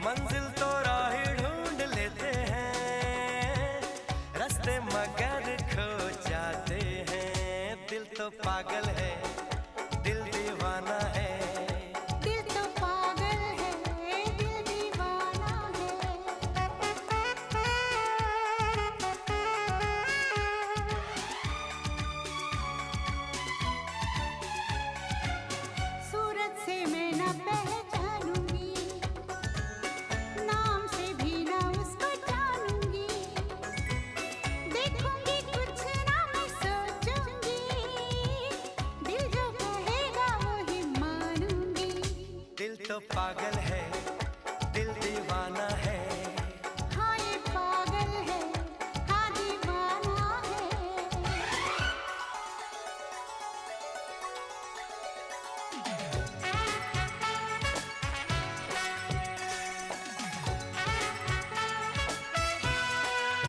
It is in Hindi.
मंजिल तो राही ढूंढ लेते हैं, रास्ते मगर खो जाते हैं। दिल तो पागल है, दिल दीवाना है। दिल तो पागल है, दिल दीवाना है। सूरत से मैं न पहचानूंगी, नाम से भी न उसको जानूंगी। देखूंगी कुछ ना मैं सोचूंगी, दिल जो कहेगा वो ही मानूंगी। दिल तो पागल